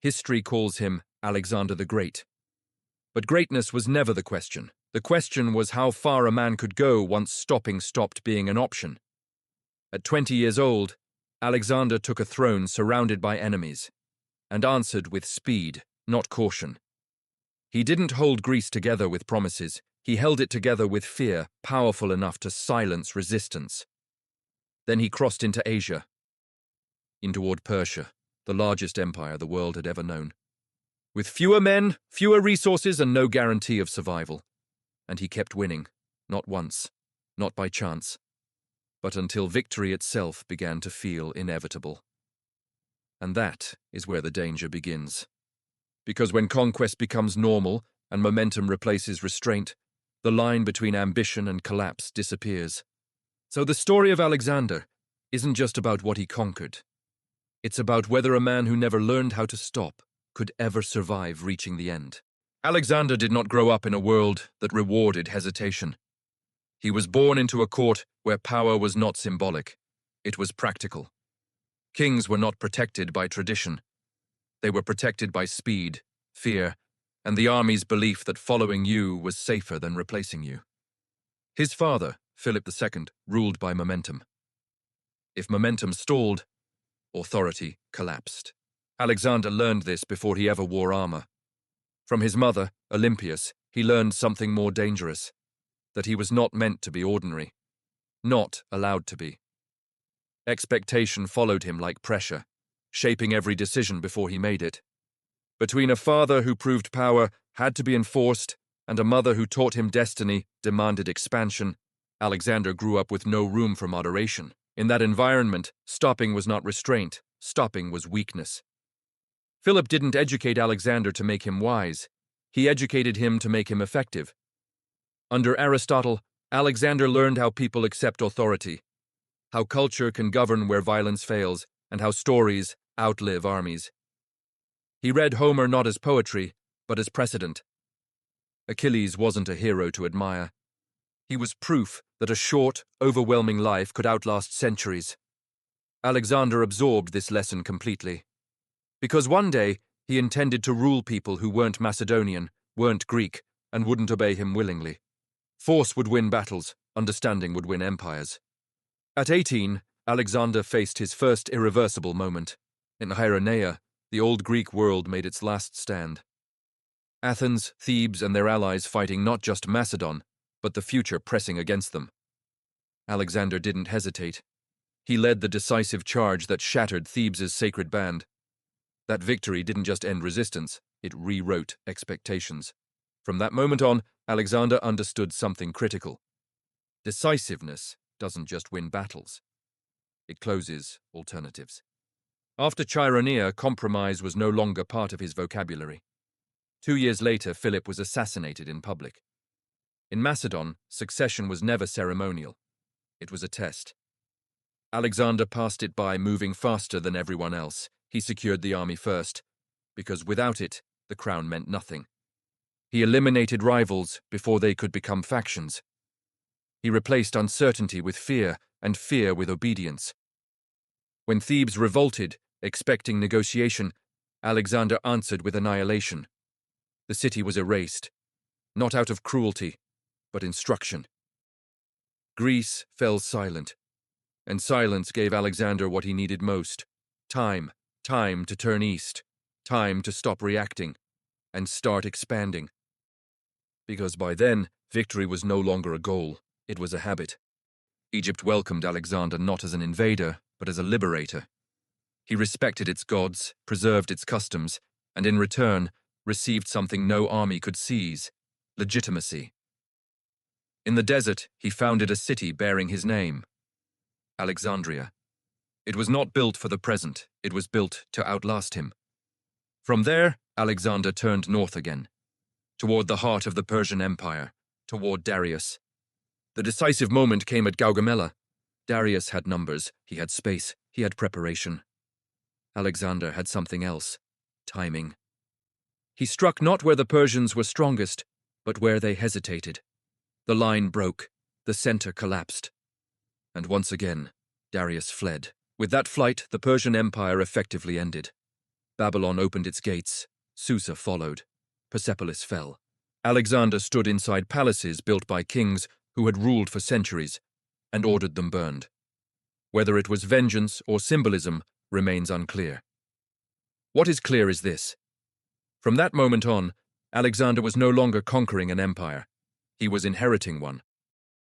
History calls him Alexander the Great. But greatness was never the question. The question was how far a man could go once stopping stopped being an option. At 20 years old, Alexander took a throne surrounded by enemies, and answered with speed, not caution. He didn't hold Greece together with promises, he held it together with fear, powerful enough to silence resistance. Then he crossed into Asia, in toward Persia, the largest empire the world had ever known. With fewer men, fewer resources, and no guarantee of survival. And he kept winning, not once, not by chance, but until victory itself began to feel inevitable. And that is where the danger begins. Because when conquest becomes normal and momentum replaces restraint, the line between ambition and collapse disappears. So the story of Alexander isn't just about what he conquered. It's about whether a man who never learned how to stop could ever survive reaching the end. Alexander did not grow up in a world that rewarded hesitation. He was born into a court where power was not symbolic, it was practical. Kings were not protected by tradition. They were protected by speed, fear, and the army's belief that following you was safer than replacing you. His father, Philip II, ruled by momentum. If momentum stalled, authority collapsed. Alexander learned this before he ever wore armor. From his mother, Olympias, he learned something more dangerous, that he was not meant to be ordinary, not allowed to be. Expectation followed him like pressure, shaping every decision before he made it. Between a father who proved power had to be enforced and a mother who taught him destiny demanded expansion, Alexander grew up with no room for moderation. In that environment, stopping was not restraint, stopping was weakness. Philip didn't educate Alexander to make him wise, he educated him to make him effective. Under Aristotle, Alexander learned how people accept authority, how culture can govern where violence fails, and how stories outlive armies. He read Homer not as poetry, but as precedent. Achilles wasn't a hero to admire. He was proof that a short, overwhelming life could outlast centuries. Alexander absorbed this lesson completely. Because one day, he intended to rule people who weren't Macedonian, weren't Greek, and wouldn't obey him willingly. Force would win battles, understanding would win empires. At 18, Alexander faced his first irreversible moment. In Hieronea, the old Greek world made its last stand. Athens, Thebes, and their allies fighting not just Macedon, but the future pressing against them. Alexander didn't hesitate. He led the decisive charge that shattered Thebes' sacred band. That victory didn't just end resistance, it rewrote expectations. From that moment on, Alexander understood something critical. Decisiveness doesn't just win battles. It closes alternatives. After Chaironea, compromise was no longer part of his vocabulary. 2 years later, Philip was assassinated in public. In Macedon, succession was never ceremonial. It was a test. Alexander passed it by, moving faster than everyone else. He secured the army first, because without it, the crown meant nothing. He eliminated rivals before they could become factions. He replaced uncertainty with fear, and fear with obedience. When Thebes revolted, expecting negotiation, Alexander answered with annihilation. The city was erased, not out of cruelty, but instruction. Greece fell silent, and silence gave Alexander what he needed most: time to turn east, time to stop reacting, and start expanding. Because by then, victory was no longer a goal, it was a habit. Egypt welcomed Alexander not as an invader, but as a liberator. He respected its gods, preserved its customs, and in return, received something no army could seize: legitimacy. In the desert, he founded a city bearing his name: Alexandria. It was not built for the present, it was built to outlast him. From there, Alexander turned north again, toward the heart of the Persian Empire, toward Darius. The decisive moment came at Gaugamela. Darius had numbers, he had space, he had preparation. Alexander had something else: timing. He struck not where the Persians were strongest, but where they hesitated. The line broke, the center collapsed. And once again, Darius fled. With that flight, the Persian Empire effectively ended. Babylon opened its gates. Susa followed. Persepolis fell. Alexander stood inside palaces built by kings who had ruled for centuries and ordered them burned. Whether it was vengeance or symbolism remains unclear. What is clear is this. From that moment on, Alexander was no longer conquering an empire. He was inheriting one.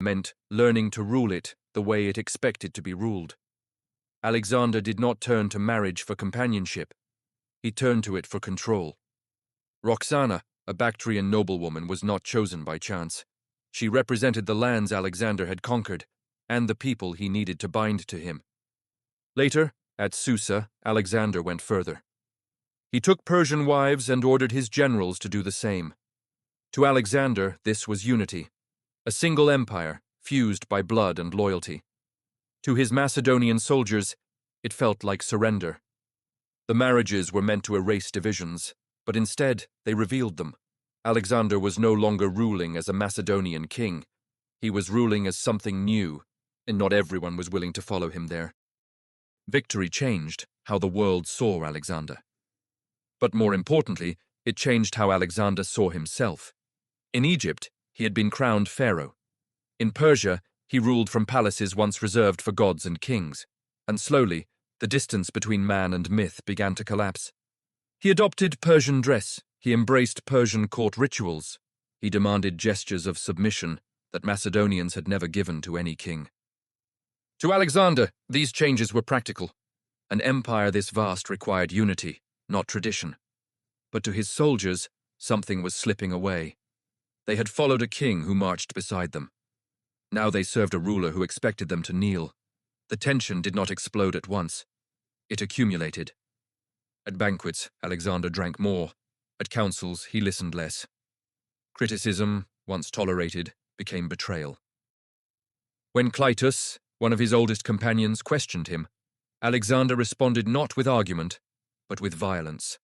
It meant learning to rule it the way it expected to be ruled. Alexander did not turn to marriage for companionship. He turned to it for control. Roxana, a Bactrian noblewoman, was not chosen by chance. She represented the lands Alexander had conquered and the people he needed to bind to him. Later, at Susa, Alexander went further. He took Persian wives and ordered his generals to do the same. To Alexander, this was unity, a single empire fused by blood and loyalty. To his Macedonian soldiers, it felt like surrender. The marriages were meant to erase divisions, but instead they revealed them. Alexander was no longer ruling as a Macedonian king. He was ruling as something new, and not everyone was willing to follow him there. Victory changed how the world saw Alexander. But more importantly, it changed how Alexander saw himself. In Egypt, he had been crowned pharaoh. In Persia, he ruled from palaces once reserved for gods and kings, and slowly, the distance between man and myth began to collapse. He adopted Persian dress, he embraced Persian court rituals, he demanded gestures of submission that Macedonians had never given to any king. To Alexander, these changes were practical. An empire this vast required unity, not tradition. But to his soldiers, something was slipping away. They had followed a king who marched beside them. Now they served a ruler who expected them to kneel. The tension did not explode at once. It accumulated. At banquets, Alexander drank more. At councils, he listened less. Criticism, once tolerated, became betrayal. When Clytus, one of his oldest companions, questioned him, Alexander responded not with argument, but with violence.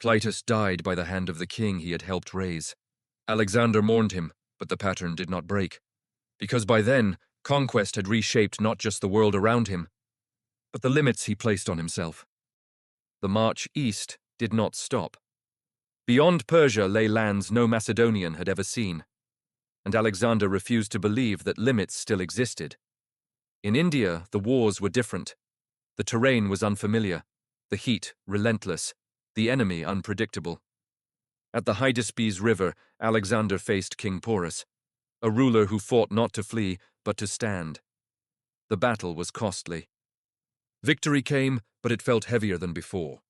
Clytus died by the hand of the king he had helped raise. Alexander mourned him, but the pattern did not break, because by then, conquest had reshaped not just the world around him, but the limits he placed on himself. The march east did not stop. Beyond Persia lay lands no Macedonian had ever seen, and Alexander refused to believe that limits still existed. In India, the wars were different. The terrain was unfamiliar, the heat relentless, the enemy unpredictable. At the Hydaspes River, Alexander faced King Porus, a ruler who fought not to flee, but to stand. The battle was costly. Victory came, but it felt heavier than before.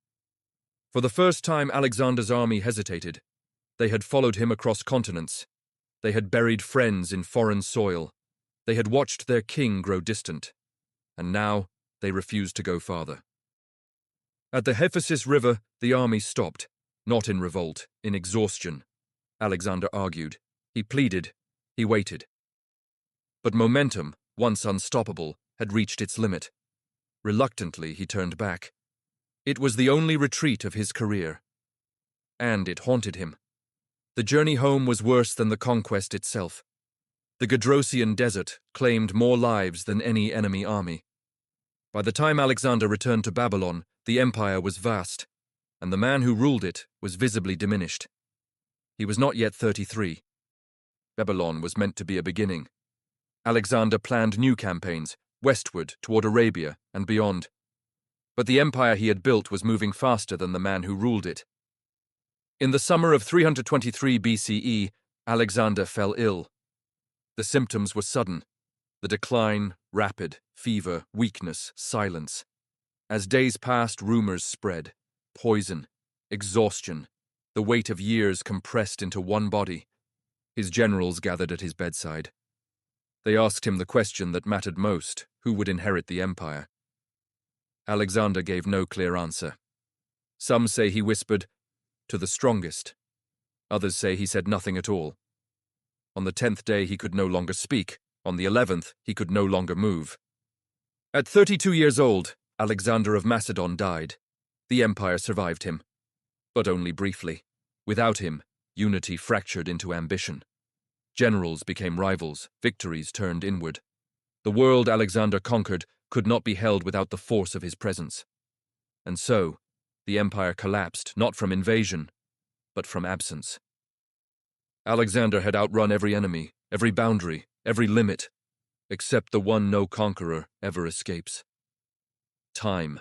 For the first time, Alexander's army hesitated. They had followed him across continents. They had buried friends in foreign soil. They had watched their king grow distant. And now, they refused to go farther. At the Hephaestus River, the army stopped, not in revolt, in exhaustion. Alexander argued. He pleaded. He waited. But momentum, once unstoppable, had reached its limit. Reluctantly, he turned back. It was the only retreat of his career. And it haunted him. The journey home was worse than the conquest itself. The Gedrosian desert claimed more lives than any enemy army. By the time Alexander returned to Babylon, the empire was vast, and the man who ruled it was visibly diminished. He was not yet 33. Babylon was meant to be a beginning. Alexander planned new campaigns, westward toward Arabia and beyond. But the empire he had built was moving faster than the man who ruled it. In the summer of 323 BCE, Alexander fell ill. The symptoms were sudden. The decline, rapid, fever, weakness, silence. As days passed, rumors spread. Poison, exhaustion, the weight of years compressed into one body. His generals gathered at his bedside. They asked him the question that mattered most: who would inherit the empire? Alexander gave no clear answer. Some say he whispered, "To the strongest." Others say he said nothing at all. On the 10th day he could no longer speak. On the 11th he could no longer move. At 32 years old, Alexander of Macedon died. The empire survived him, but only briefly. Without him, unity fractured into ambition. Generals became rivals, victories turned inward. The world Alexander conquered could not be held without the force of his presence. And so, The empire collapsed, not from invasion, but from absence. Alexander had outrun every enemy, every boundary, every limit, except the one no conqueror ever escapes: time.